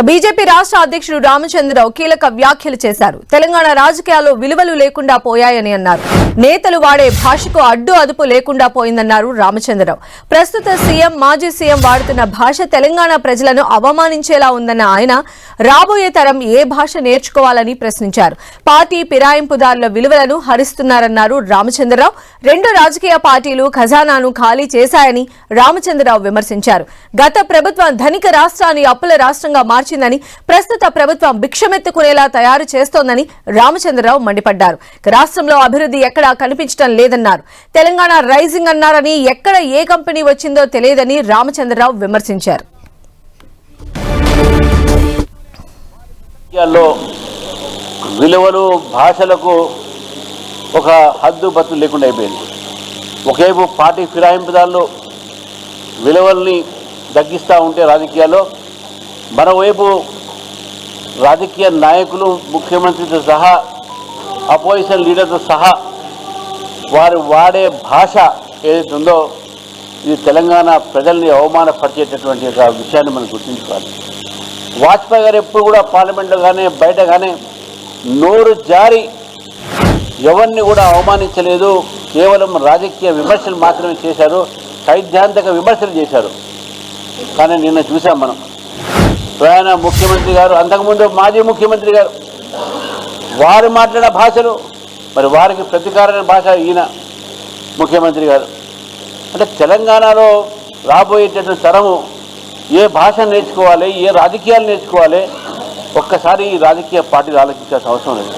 BJP రాష్ట్ర అధ్యక్షుడు రామచంద్రరావు కీలక వ్యాఖ్యలు చేశారు. తెలంగాణ రాజకీయాల్లో విలువలు లేకుండా పోయాయని అన్నారు. నేతలు వాడే భాషకు అడ్డు అదుపు లేకుండా పోయిందన్నారు రామచంద్రరావు. ప్రస్తుత సీఎం, మాజీ సీఎం వాడుతున్న భాష తెలంగాణ ప్రజలను అవమానించేలా ఉందన్న ఆయన రాబోయే తరం ఏ భాష నేర్చుకోవాలని ప్రశ్నించారు. పార్టీ ఫిరాయింపుదారుల విలువలను హరిస్తున్నారన్నారు రామచంద్రరావు. రెండు రాజకీయ పార్టీలు ఖజానాను ఖాళీ చేశాయని రామచంద్రరావు విమర్శించారు. గత ప్రభుత్వం ధనిక రాష్ట్రాన్ని అప్పుల రాష్ట్రంగా మార్చిందని, ప్రస్తుత ప్రభుత్వం భిక్షమెత్తుకునేలా తయారు చేస్తోందని రామచంద్రరావు మండిపడ్డారు. రాష్ట్రంలో అభివృద్ధి ఎక్కడా కనిపించడం లేదన్నారు. తెలంగాణ రైజింగ్ అన్నారని ఎక్కడ ఏ కంపెనీ వచ్చిందో తెలియదని రామచంద్రరావు విమర్శించారు. విలువలు భాషలకు ఒక హద్దు బత్తు లేకుండా అయిపోయింది. ఒకవైపు పార్టీ ఫిరాయింపుదారులు విలువల్ని తగ్గిస్తూ ఉంటే రాజకీయాల్లో, మరోవైపు రాజకీయ నాయకులు, ముఖ్యమంత్రితో సహా, అపోజిషన్ లీడర్తో సహా వారు వాడే భాష ఏదైతే ఉందో ఇది తెలంగాణ ప్రజల్ని అవమానపరిచేటటువంటి ఒక విషయాన్ని మనం గుర్తుంచుకోవాలి. వాజ్పేయి గారు ఎప్పుడు కూడా పార్లమెంట్లో కానీ బయట కానీ నోరు జారి ఎవరిని కూడా అవమానించలేదు. కేవలం రాజకీయ విమర్శలు మాత్రమే చేశారు, సైద్ధాంతిక విమర్శలు చేశారు. కానీ నిన్న చూసాం మనం, ప్రధాన ముఖ్యమంత్రి గారు, అంతకుముందు మాజీ ముఖ్యమంత్రి గారు, వారు మాట్లాడిన భాషలు, మరి వారికి ప్రతీకారమైన భాష ఈయన ముఖ్యమంత్రి గారు. అంటే తెలంగాణలో రాబోయేటటువంటి తరము ఏ భాష నేర్చుకోవాలి, ఏ రాజకీయాలు నేర్చుకోవాలి, ఒక్కసారి ఈ రాజకీయ పార్టీలు ఆలోచించాల్సిన అవసరం లేదు.